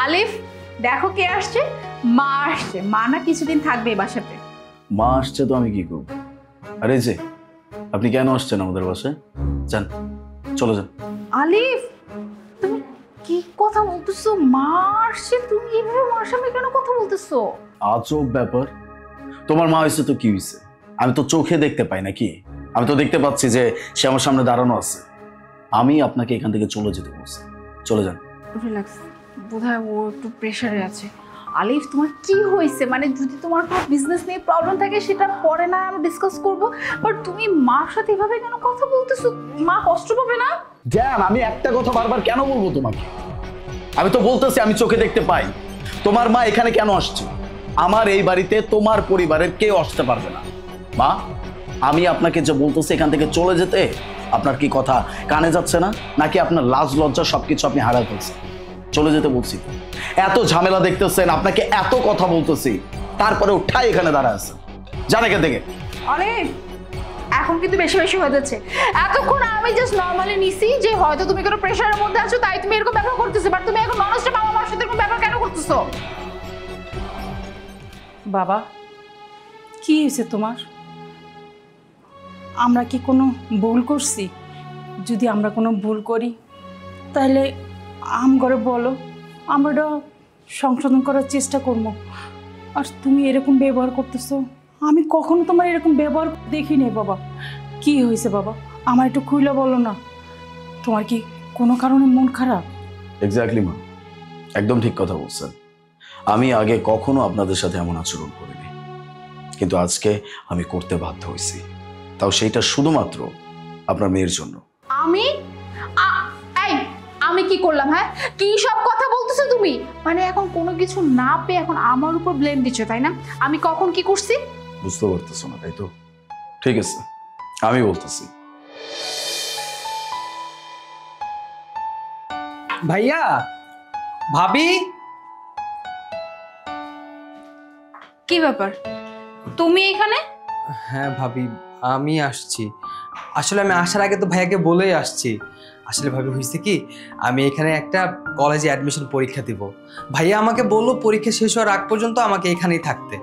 আলিফ দেখো কে আসছে, মা আসছে। মা না কিছুদিন থাকবে এই বাসাতে। মা আসছে তো আমি কি করব? আরে যে আপনি কেন আসছেন আমাদের বাসায়? যান, চলো যান। আলিফ তুমি কি কথা বলতেছো? মা আসছে, তুমি এভাবে মার সামনে কেন কথা বলতেছো? আজব ব্যাপার। তোমার মা হয়েছে তো কি হয়েছে? আমি তো চোখে দেখতে পাই নাকি? আমি তো দেখতে পাচ্ছি যে সে আমার সামনে দাঁড়ানো আছে। আমি আপনাকে এখান থেকে চলে যেতে বলছি, চলে যান। রিল্যাক্স, বোধহয় ও একটু প্রেশারে আছে। আলিফ তোমার কি হয়েছে? মানে যদি তোমার কোনো বিজনেস নিয়ে প্রবলেম থাকে সেটা পরে না আমি ডিসকাস করব, বাট তুমি মার সাথে এভাবে কেন কথা বলতেছো? মা কষ্ট পাবে না? জান, আমি একটা কথা বারবার কেন বলবো তোমাকে? আমি তো বলতেছি আমি চোখে দেখতে পাই। তোমার মা এখানে কেন আসছে? আমার এই বাড়িতে তোমার পরিবারের কেউ আসতে পারবে না। মা, আমি আপনাকে যে বলতেছি এখান থেকে চলে যেতে, আপনার কি কথা কানে যাচ্ছে না? নাকি আপনার লাজ লজ্জা সবকিছু আপনি হারায় ফেলছেন? চলে যেতে বলছি। এত ঝামেলা দেখতেছেন, আপনাকে এত কথা বলতেছি, তারপরে উঠাই এখানে দাঁড়ায় আছে। জান এখান থেকে। আলিফ এখন কিন্তু বেশি বেশি হয়ে যাচ্ছে। এতক্ষণ আমি জাস্ট নর্মালি নিছি যে হয়তো তুমি কোনো প্রেশারের মধ্যে আছো তাই তুমি এরকম ব্যবহার করতেছো, বাট তুমি এখন ননস্টপ বাবা মার সাথে এরকম ব্যবহার কেন করতেছো? বাবা কি হয়েছে তোমার? আমরা কি কোনো ভুল করছি? যদি আমরা কোনো ভুল করি তাহলে করে বলো, আমরা এটা সংশোধন করার চেষ্টা করবো। আর তুমি এরকম ব্যবহার করতেছো, আমি কখনো তোমার এরকম ব্যবহার দেখিনি বাবা। কি হয়েছে বাবা, আমার একটু খুইলা বলো না। তোমার কি কোনো কারণে মন খারাপ? এক্স্যাক্টলি মা, একদম ঠিক কথা বলছেন। আমি আগে কখনো আপনাদের সাথে এমন আচরণ করিনি, কিন্তু আজকে আমি করতে বাধ্য হয়েছি, তাও সেইটা শুধুমাত্র আপনার মেয়ের জন্য। আমি কি করলাম? হ্যাঁ, কি সব কথা বলতেছো তুমি? মানে এখন কোনো কিছু না পেয়ে এখন আমার উপর ব্লেম দিচ্ছ, তাই না? আমি কখন কি করছি? বুঝতে পারতেছো না তাই তো? ঠিক আছে, আমি বলতেছি। ভাইয়া, ভাবি, কি ব্যাপার তুমি এখানে? হ্যাঁ ভাবি, আমি আসছি। আসলে আমি আসার আগে তো ভাইয়াকে বলেই আসছি। আসলে ভাবি হয়েছে কি, আমি এখানে একটা কলেজে অ্যাডমিশন পরীক্ষা দিব। ভাইয়া আমাকে বললো পরীক্ষা শেষ হওয়ার আগ পর্যন্ত আমাকে এখানেই থাকতে,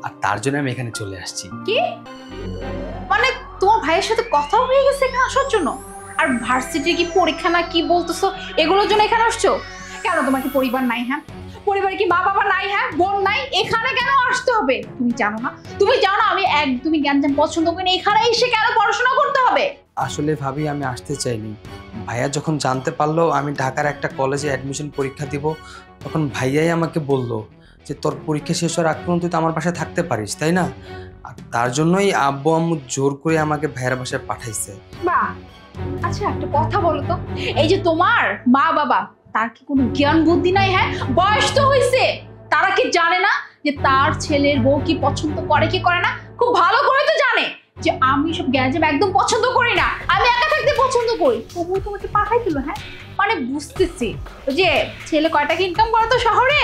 আর তার জন্য আমি এখানে চলে আসছি। কি মানে তোমার ভাইয়ের সাথে কথা হয়ে গেছে এখানে আসার জন্য? আর ভার্সিটি কি পরীক্ষা না কি বলতেছো, এগুলোর জন্য এখানে আসছো কেন? তোমার কি পরিবার নাই? হ্যাঁ, পরিবারে কি মা বাবা নাই? হ্যাঁ, বোন নাই? এখানে কেন আসতে হবে? তুমি জানো না? তুমি জানো আমি একদমই জ্ঞানজাম পছন্দ করি না, এখানে এসে কেন পড়াশোনা করতে হবে? আসলে ভাবি আমি আসতে চাইনি। ভাইয়া যখন জানতে পারলো আমি ঢাকার একটা কলেজে অ্যাডমিশন পরীক্ষা দিব, তখন ভাইয়াই আমাকে বলল যে তোর পরীক্ষা শেষ হওয়ার আগ পর্যন্ত তুই তো আমার বাসায় থাকতে পারিস, তাই না? আর তার জন্যই আব্বু আম্মু জোর করে আমাকে ভাইয়ের বাসায় পাঠাইছে। বাহ, আচ্ছা একটা কথা বলো তো, এই যে তোমার মা বাবা, তার কি কোনো জ্ঞান বুদ্ধি নাই? হ্যাঁ, বয়স তো হয়েছে, তারা কি জানে না যে তার ছেলের বউ কি পছন্দ করে কি করে না? খুব ভালো করে তো জানে যে আমি সব জ্ঞানজাম একদম পছন্দ করি না, আমি একা থাকতে পছন্দ করি। তবুও তোমাকে পাঠাই দিল। হ্যাঁ, মানে বুঝতেছি যে ছেলে কয় টাকা ইনকাম করে তো শহরে,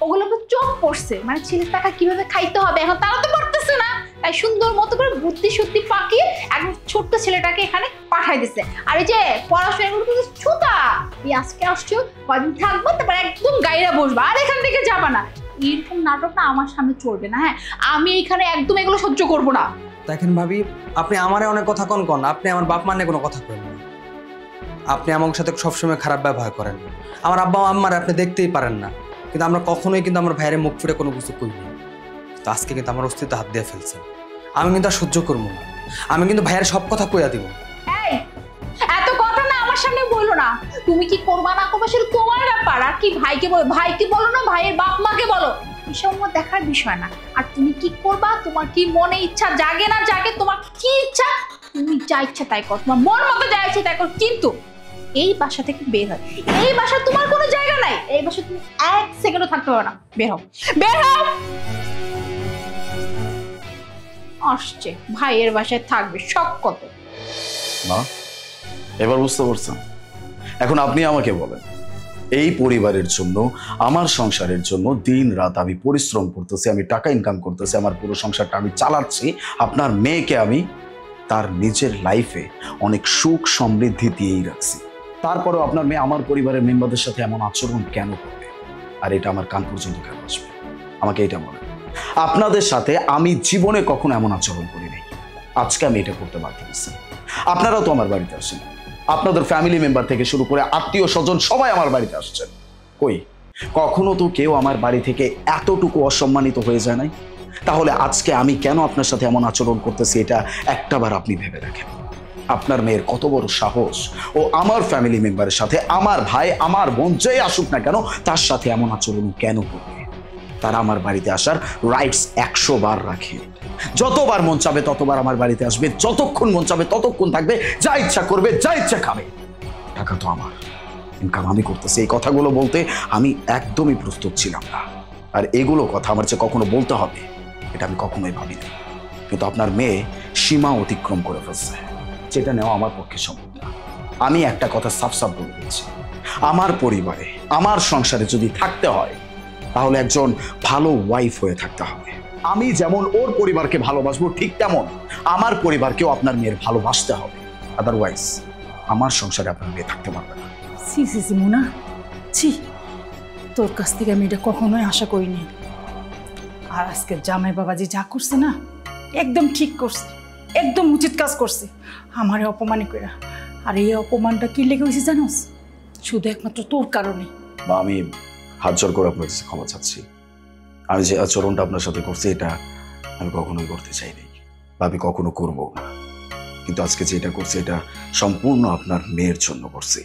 ওগুলো তো চোখ পড়ছে, মানে ছেলের টাকা কিভাবে খাইতে হবে এখন তারা তো পারতেছে না, তাই সুন্দর মতো করে বুদ্ধি শুদ্ধি পাকিয়ে একদম ছোট্ট ছেলেটাকে এখানে পাঠাই দিচ্ছে। আর এই যে পড়াশোনা এগুলো কিন্তু ছুতা, এই আজকে আসছো কদিন থাকবো তারপর একদম গাইরা বসবা আর এখান থেকে যাবা না, এরকম নাটক না আমার সামনে চলবে না। হ্যাঁ, আমি এখানে একদম এগুলো সহ্য করবো না। দেখেন ভাবি, আপনি আমারে অনেক কথা কন, আপনি আমার বাপ মানে কোনো কথা করেন না। আপনি আমার সাথে সবসময় খারাপ ব্যবহার করেন। আমার আব্বা আম্মার আপনি দেখতেই পারেন না, কিন্তু আমরা কখনোই কিন্তু আমার ভাইয়ের মুখ ফুটে কোনো কিছু করিনি। তো আজকে কিন্তু আমার অস্তিত্ব হাত দিয়ে ফেলছে, আমি কিন্তু আর সহ্য করবো না। আমি কিন্তু ভাইয়ের সব কথা কইয়া দিব। এই এত কথা না আমার সামনে বললো না, তুমি কি করবা না করবা সেটা তোমার ব্যাপার। আর কি ভাইকে বলো, ভাইকে বলো না ভাইয়ের বাপ মাকে বলো, এসব দেখার বিষয় না। আর তুমি কি করবা, তোমার কি মনে ইচ্ছা জাগে না জাগে, তোমার কি ইচ্ছা তুমি যা ইচ্ছা তাই কর, তোমার মন মতো যা ইচ্ছা তাই কর, কিন্তু এই বাসা থেকে বের হয়। এই বাসা তোমার কোনো জায়গা নাই, এই বাসা তুমি এক সেকেন্ডও থাকতে পারো না। বের হও, বের হও। আসছে ভাইয়ের বাসায় থাকবে, শখ কত। মা, এবার বুঝতে পারছেন? এখন আপনি আমাকে বলেন, এই পরিবারের জন্য, আমার সংসারের জন্য দিন রাত আমি পরিশ্রম করতেছি, আমি টাকা ইনকাম করতেছি, আমার পুরো সংসারটা আমি চালাচ্ছি। আপনার মেয়েকে আমি তার নিজের লাইফে অনেক সুখ সমৃদ্ধি দিয়েই রাখছি, তারপরেও আপনার মেয়ে আমার পরিবারের মেম্বারদের সাথে এমন আচরণ কেন করবে? আর এটা আমার কান পর্যন্ত কেন আসবে? আমাকে এটা বলে। আপনাদের সাথে আমি জীবনে কখনো এমন আচরণ করি নাই, আজকে আমি এটা করতে বাধ্য হচ্ছি। আপনারাও তো আমার বাড়িতে আসেন, আপনাদের ফ্যামিলি মেম্বার থেকে শুরু করে আত্মীয় স্বজন সবাই আমার বাড়িতে আসছেন। কই কখনো তো কেউ আমার বাড়ি থেকে এতটুকু অসম্মানিত হয়ে যায় নাই? তাহলে আজকে আমি কেন আপনার সাথে এমন আচরণ করতেছি এটা একটাবার আপনি ভেবে দেখেন। আপনার মেয়ের কত বড় সাহস, ও আমার ফ্যামিলি মেম্বারের সাথে, আমার ভাই আমার বোন যে আসুক না কেন তার সাথে এমন আচরণ কেন করবে? তারা আমার বাড়িতে আসার রাইটস 100 বার রাখে। যতবার মন চাবে ততবার আমার বাড়িতে আসবে, যতক্ষণ মন চাবে ততক্ষণ থাকবে, যা ইচ্ছা করবে, যা ইচ্ছা খাবে। টাকা তো আমার, ইনকাম আমি করতেছি। এই কথাগুলো বলতে আমি একদমই প্রস্তুত ছিলাম না, আর এগুলো কথা আমার যে কখনো বলতে হবে এটা আমি কখনোই ভাবিনি। কিন্তু আপনার মেয়ে সীমা অতিক্রম করে ফেলছে, যেটা নেওয়া আমার পক্ষে সম্ভব না। আমি একটা কথা সাফ সাফ বলে দিচ্ছি, আমার পরিবারে আমার সংসারে যদি থাকতে হয় তাহলে একজন ভালো ওয়াইফ হয়ে থাকতে হবে। আমি যেমন ওর পরিবারকে ভালোবাসবো ঠিক তেমন আমার পরিবারকেও আপনার মেয়ের ভালোবাসতে হবে, আদারওয়াইজ আমার সংসারে আপনার মেয়ে থাকতে পারবে না। সি সি সি মুনা, ছি, তোর কাছ থেকে আমি এটা কখনোই আশা করিনি। আর আজকে জামাই বাবাজি যা করছে না, একদম ঠিক করছে, একদম উচিত কাজ করছে আমারে অপমানে কইরা। আর এই অপমানটা কি লেগে হয়েছে জানোস? শুধু একমাত্র তোর কারণে। বা আমি হাত জোর করে আপনার কাছে ক্ষমা চাচ্ছি। আমি যে আচরণটা আপনার সাথে করছি এটা আমি কখনোই করতে চাইনি, বা আমি কখনো করবো না। কিন্তু আজকে যেটা করছি এটা সম্পূর্ণ আপনার মেয়ের জন্য করছি,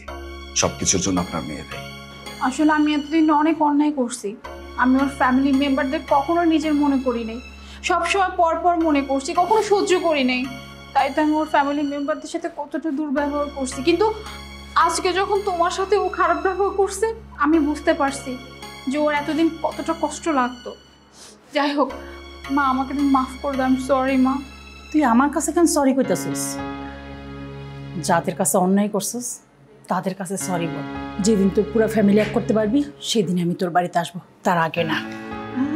সবকিছুর জন্য আপনার মেয়ে দেয়। আসলে আমি এতদিন অনেক অন্যায় করছি। আমি ওর ফ্যামিলি মেম্বারদের কখনো নিজের মনে করি নাই, সবসময় পরপর মনে করছি, কখনো সহ্য করি নাই। তাই তো আমি ওর ফ্যামিলি মেম্বারদের সাথে কতটা দুর্ব্যবহার করছি। কিন্তু আজকে যখন তোমার সাথে ও খারাপ ব্যবহার করছে আমি বুঝতে পারছি যে ওর এতদিন কতটা কষ্ট লাগতো। যাই হোক মা, আমাকে তুমি মাফ করে দাও। আমি সরি মা। তুই আমার কাছে কেন সরি কইতাছিস? যাদের কাছে অন্যায় করছিস তাদের কাছে সরি বল। যেদিন তোর পুরো ফ্যামিলি এক করতে পারবি সেদিন আমি তোর বাড়িতে আসবো, তার আগে না।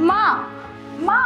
মা, মা।